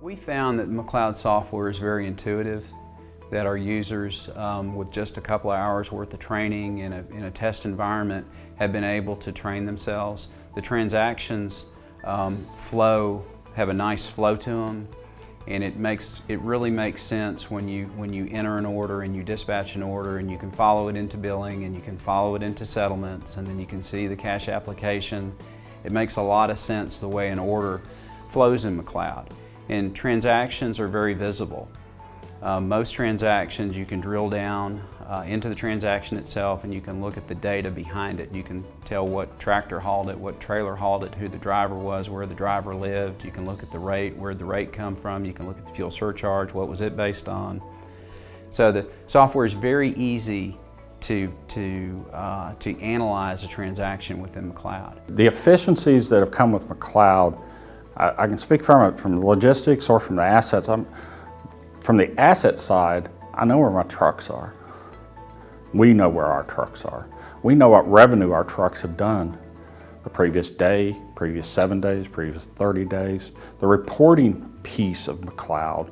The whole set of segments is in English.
We found that McLeod Software is very intuitive, that our users, with just a couple of hours worth of training in a test environment, have been able to train themselves. The transactions have a nice flow to them, and it really makes sense when you enter an order and you dispatch an order, and you can follow it into billing and you can follow it into settlements, and then you can see the cash application. It makes a lot of sense the way an order flows in McLeod. And transactions are very visible. Most transactions you can drill down into the transaction itself, and you can look at the data behind it. You can tell what tractor hauled it, what trailer hauled it, who the driver was, where the driver lived. You can look at the rate, where did the rate come from. You can look at the fuel surcharge, what was it based on. So the software is very easy to analyze a transaction within McLeod. The efficiencies that have come with McLeod, I can speak from the logistics or from the assets. From the asset side, I know where my trucks are. We know where our trucks are. We know what revenue our trucks have done the previous day, previous 7 days, previous 30 days. The reporting piece of McLeod,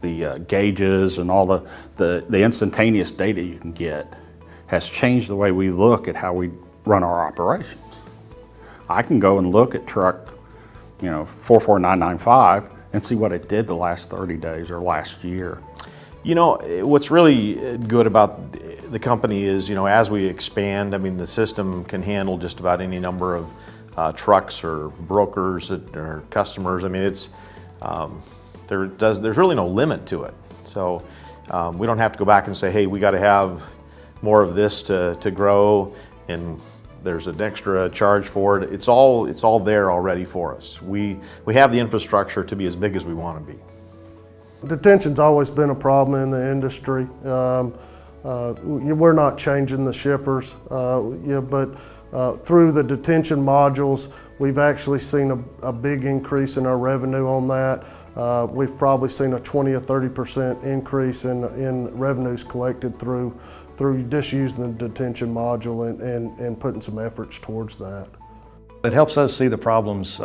the gauges and all the instantaneous data you can get has changed the way we look at how we run our operations. I can go and look at truck, 44995 and see what it did the last 30 days or last year. What's really good about the company is, as we expand, the system can handle just about any number of trucks or brokers or customers. There's really no limit to it. So we don't have to go back and say, hey, we got to have more of this to grow, and there's an extra charge for it. It's all there already for us. We have the infrastructure to be as big as we want to be. Detention's always been a problem in the industry. We're not changing the shippers, but through the detention modules, we've actually seen a big increase in our revenue on that. We've probably seen a 20 or 30% increase in revenues collected through just using the detention module and putting some efforts towards that. It helps us see the problems.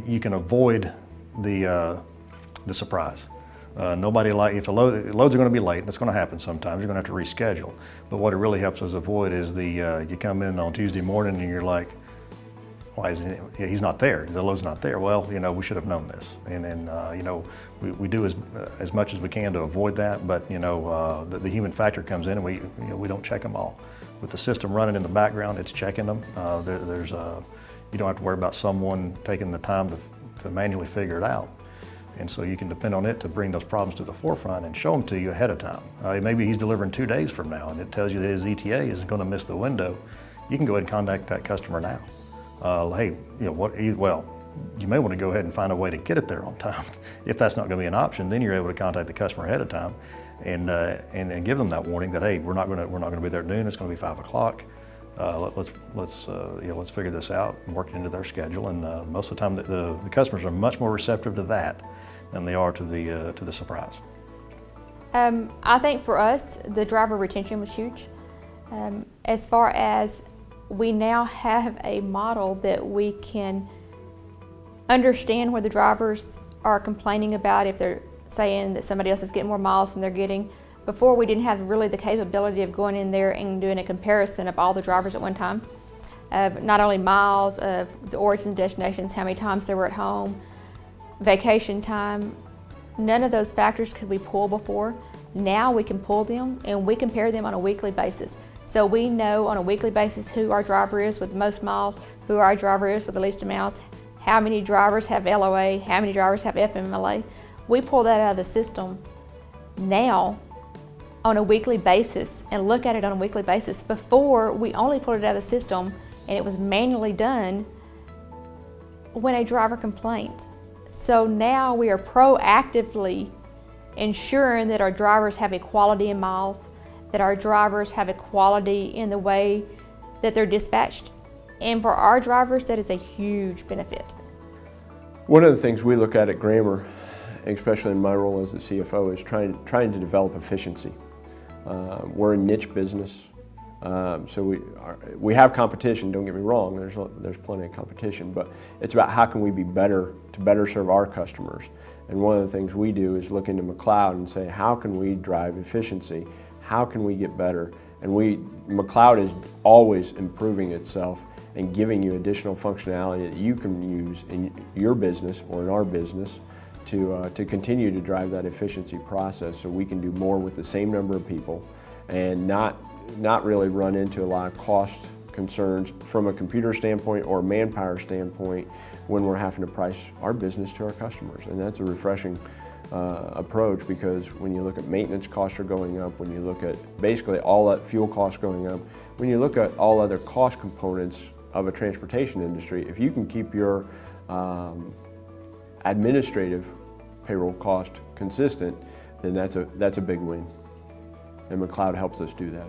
You can avoid the surprise. If the loads are going to be late, that's going to happen sometimes, you're going to have to reschedule. But what it really helps us avoid is you come in on Tuesday morning and you're like, why isn't he's not there? The load's not there. Well, we should have known this. And we do as much as we can to avoid that, but the human factor comes in and we don't check them all. With the system running in the background, it's checking them. You don't have to worry about someone taking the time to manually figure it out. And so you can depend on it to bring those problems to the forefront and show them to you ahead of time. Maybe he's delivering 2 days from now and it tells you that his ETA isn't going to miss the window. You can go ahead and contact that customer now. Hey, you may want to go ahead and find a way to get it there on time. If that's not going to be an option, then you're able to contact the customer ahead of time and give them that warning that, hey, we're not going to be there at noon. It's going to be 5 o'clock. Let's figure this out and work it into their schedule. And most of the time, the customers are much more receptive to that than they are to the surprise. I think for us, the driver retention was huge. As far as we now have a model that we can understand where the drivers are complaining about if they're saying that somebody else is getting more miles than they're getting. Before, we didn't have really the capability of going in there and doing a comparison of all the drivers at one time, of not only miles, of the origins and destinations, how many times they were at home, vacation time. None of those factors could we pull before. Now we can pull them and we compare them on a weekly basis. So we know on a weekly basis who our driver is with the most miles, who our driver is with the least amounts, how many drivers have LOA, how many drivers have FMLA. We pull that out of the system now on a weekly basis and look at it on a weekly basis. Before, we only pulled it out of the system and it was manually done when a driver complained. So now we are proactively ensuring that our drivers have equality in miles, that our drivers have equality in the way that they're dispatched. And for our drivers, that is a huge benefit. One of the things we look at Grammer, especially in my role as the CFO, is trying to develop efficiency. We're a niche business. So we have competition, don't get me wrong, there's plenty of competition, but it's about how can we be better to better serve our customers. And one of the things we do is look into McLeod and say, how can we drive efficiency? How can we get better? And McLeod is always improving itself and giving you additional functionality that you can use in your business or in our business to continue to drive that efficiency process so we can do more with the same number of people and not really run into a lot of cost concerns from a computer standpoint or manpower standpoint when we're having to price our business to our customers. And that's a refreshing approach, because when you look at maintenance costs are going up, when you look at basically all that fuel costs going up, when you look at all other cost components of a transportation industry, if you can keep your administrative payroll cost consistent, then that's a big win. And McLeod helps us do that.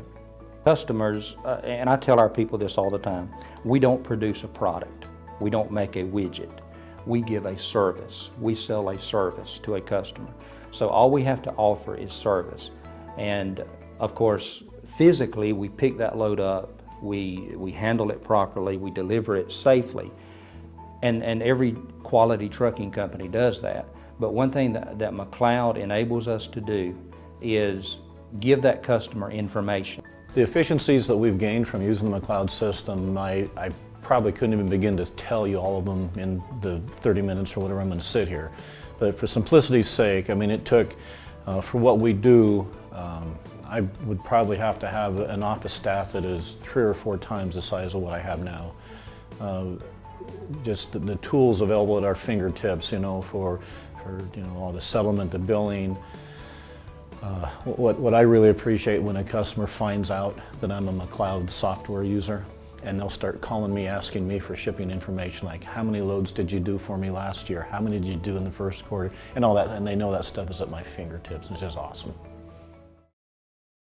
Customers, and I tell our people this all the time, we don't produce a product. We don't make a widget. We give a service. We sell a service to a customer. So all we have to offer is service. And of course, physically, we pick that load up, we handle it properly, we deliver it safely. And every quality trucking company does that. But one thing that McLeod enables us to do is give that customer information. The efficiencies that we've gained from using the McLeod system, I probably couldn't even begin to tell you all of them in the 30 minutes or whatever I'm going to sit here. But for simplicity's sake, I mean, it took, for what we do, I would probably have to have an office staff that is 3 or 4 times the size of what I have now. Just the tools available at our fingertips, you know, for you know, all the settlement, the billing. What I really appreciate when a customer finds out that I'm a McLeod software user, and they'll start calling me, asking me for shipping information, like how many loads did you do for me last year? How many did you do in the first quarter? And all that, and they know that stuff is at my fingertips. It's just awesome.